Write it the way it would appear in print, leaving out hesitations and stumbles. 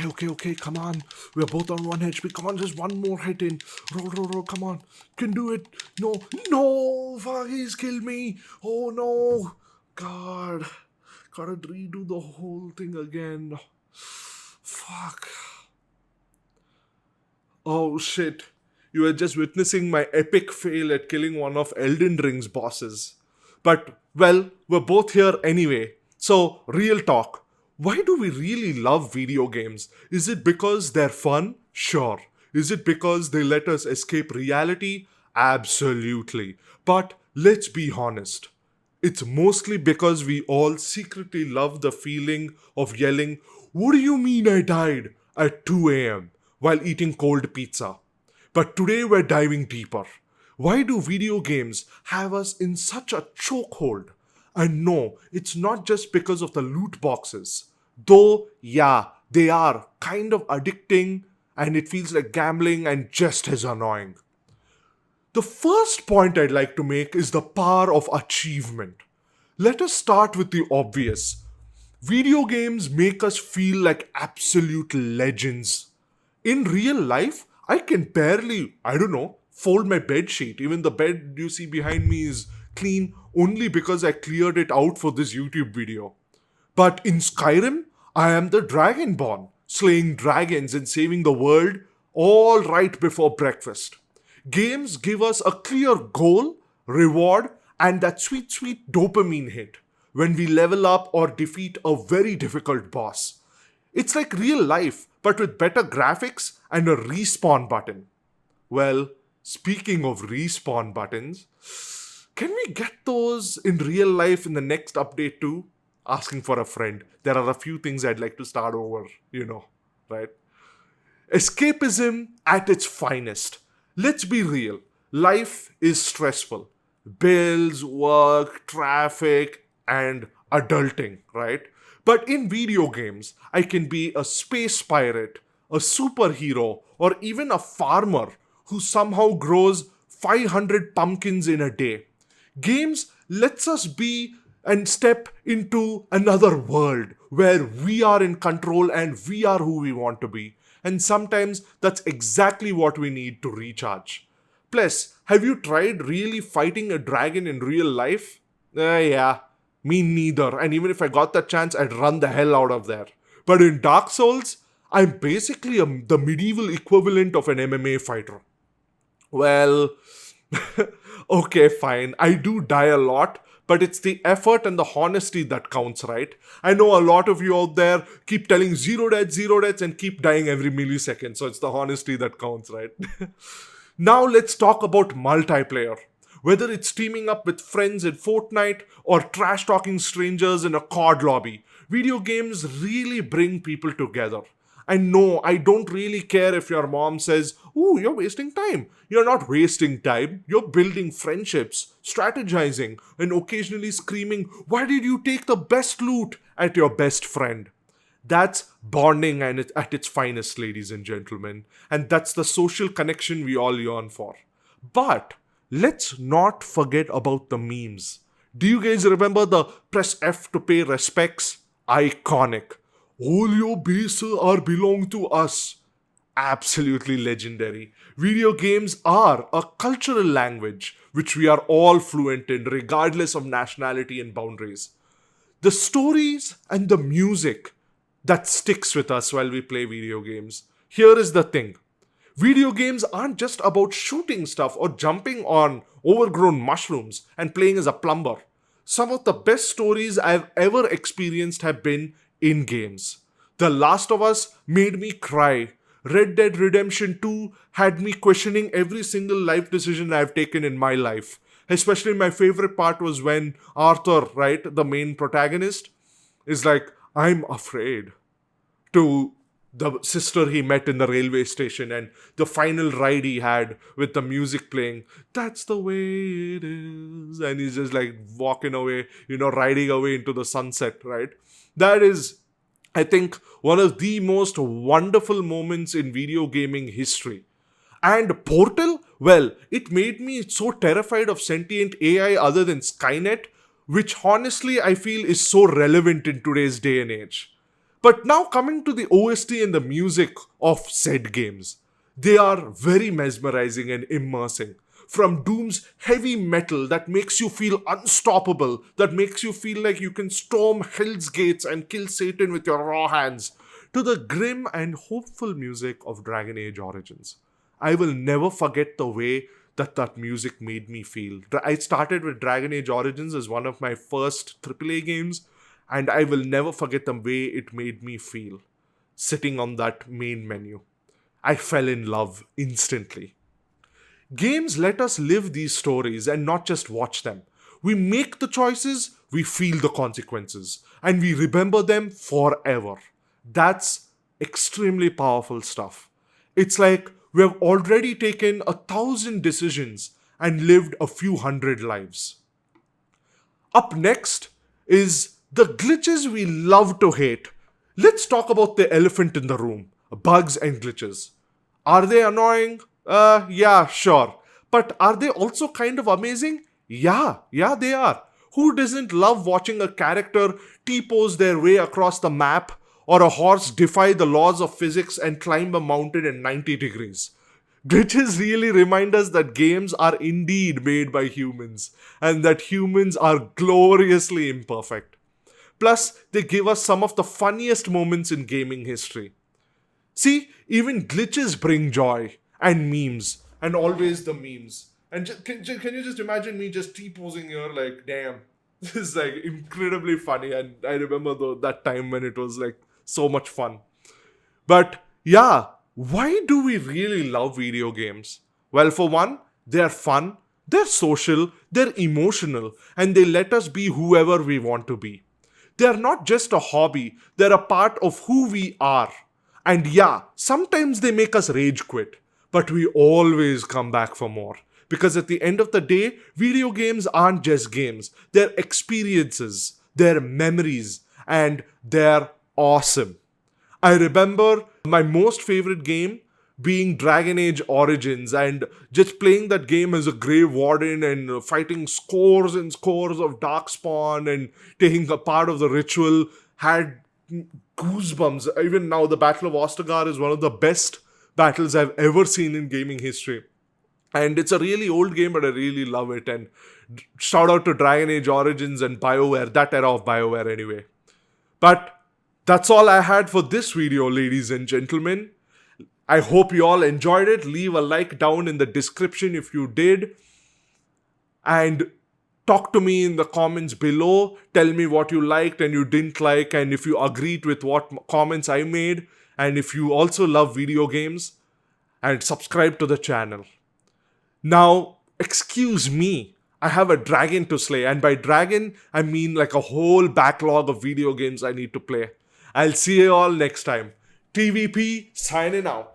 Okay, come on. We're both on 1 HP. Come on, just one more hit in. Roll, come on. Can do it. No, fuck, he's killed me. Oh no. God. Gotta redo the whole thing again. Fuck. Oh shit. You are just witnessing my epic fail at killing one of Elden Ring's bosses. But, well, we're both here anyway. So, real talk. Why do we really love video games? Is it because they're fun? Sure. Is it because they let us escape reality? Absolutely. But let's be honest. It's mostly because we all secretly love the feeling of yelling, "What do you mean I died?" at 2 a.m. while eating cold pizza. But today we're diving deeper. Why do video games have us in such a chokehold? And no, it's not just because of the loot boxes. Though, yeah, they are kind of addicting and it feels like gambling and just as annoying. The first point I'd like to make is the power of achievement. Let us start with the obvious. Video games make us feel like absolute legends. In real life, I can barely, fold my bed sheet. Even the bed you see behind me is clean only because I cleared it out for this YouTube video. But in Skyrim, I am the Dragonborn, slaying dragons and saving the world all right before breakfast. Games give us a clear goal, reward, and that sweet dopamine hit when we level up or defeat a very difficult boss. It's like real life, but with better graphics and a respawn button. Well, speaking of respawn buttons, can we get those in real life in the next update too? Asking for a friend. There are a few things I'd like to start over, right? Escapism at its finest. Let's be real. Life is stressful. Bills, work, traffic, and adulting, right? But in video games, I can be a space pirate, a superhero, or even a farmer who somehow grows 500 pumpkins in a day. Games lets us be and step into another world where we are in control and we are who we want to be. And sometimes that's exactly what we need to recharge. Plus, have you tried really fighting a dragon in real life? Yeah, me neither. And even if I got the chance, I'd run the hell out of there. But in Dark Souls, I'm basically the medieval equivalent of an MMA fighter. Well, okay, fine. I do die a lot, but it's the effort and the honesty that counts, right? I know a lot of you out there keep telling zero deaths, and keep dying every millisecond. So it's the honesty that counts, right? Now let's talk about multiplayer. Whether it's teaming up with friends in Fortnite or trash talking strangers in a COD lobby, video games really bring people together. And no, I don't really care if your mom says, "Ooh, you're wasting time." You're not wasting time. You're building friendships, strategizing, and occasionally screaming, "Why did you take the best loot?" at your best friend. That's bonding and at its finest, ladies and gentlemen. And that's the social connection we all yearn for. But let's not forget about the memes. Do you guys remember the press F to pay respects? Iconic. All your bases are belong to us. Absolutely legendary. Video games are a cultural language which we are all fluent in regardless of nationality and boundaries. The stories and the music that sticks with us while we play video games. Here is the thing. Video games aren't just about shooting stuff or jumping on overgrown mushrooms and playing as a plumber. Some of the best stories I've ever experienced have been in games. The Last of Us made me cry. Red Dead Redemption 2 had me questioning every single life decision I've taken in my life. Especially my favorite part was when Arthur, right, the main protagonist, is like, "I'm afraid," to the sister he met in the railway station, and the final ride he had with the music playing, "That's the way it is." And he's just like walking away, riding away into the sunset, right? That is, I think, one of the most wonderful moments in video gaming history. And Portal, well, it made me so terrified of sentient AI other than Skynet, which honestly I feel is so relevant in today's day and age. But now coming to the OST and the music of said games, they are very mesmerizing and immersing. From Doom's heavy metal that makes you feel unstoppable, that makes you feel like you can storm Hell's Gates and kill Satan with your raw hands, to the grim and hopeful music of Dragon Age Origins. I will never forget the way that music made me feel. I started with Dragon Age Origins as one of my first AAA games, and I will never forget the way it made me feel sitting on that main menu. I fell in love instantly. Games let us live these stories and not just watch them. We make the choices, we feel the consequences, and we remember them forever. That's extremely powerful stuff. It's like we have already taken 1,000 decisions and lived a few hundred lives. Up next is the glitches we love to hate. Let's talk about the elephant in the room, bugs and glitches. Are they annoying? Yeah, sure. But are they also kind of amazing? Yeah, they are. Who doesn't love watching a character T-pose their way across the map, or a horse defy the laws of physics and climb a mountain in 90 degrees? Glitches really remind us that games are indeed made by humans, and that humans are gloriously imperfect. Plus, they give us some of the funniest moments in gaming history. See, even glitches bring joy, and memes, and always the memes. And can you just imagine me just T-posing here like, damn, this is like incredibly funny, and I remember that time when it was like so much fun. But yeah, why do we really love video games? Well, for one, they're fun, they're social, they're emotional, and they let us be whoever we want to be. They're not just a hobby, they're a part of who we are. And yeah, sometimes they make us rage quit, but we always come back for more. Because at the end of the day, video games aren't just games, they're experiences, they're memories, and they're awesome. I remember my most favorite game being Dragon Age Origins, and just playing that game as a Grey Warden and fighting scores and scores of Darkspawn and taking a part of the ritual had goosebumps. Even now, the Battle of Ostagar is one of the best battles I've ever seen in gaming history. And it's a really old game, but I really love it. And shout out to Dragon Age Origins and BioWare, that era of BioWare anyway. But that's all I had for this video, ladies and gentlemen. I hope you all enjoyed it. Leave a like down in the description if you did. And talk to me in the comments below. Tell me what you liked and you didn't like, and if you agreed with what comments I made, and if you also love video games, and subscribe to the channel. Now, excuse me, I have a dragon to slay, and by dragon, I mean like a whole backlog of video games I need to play. I'll see you all next time. TVP signing out.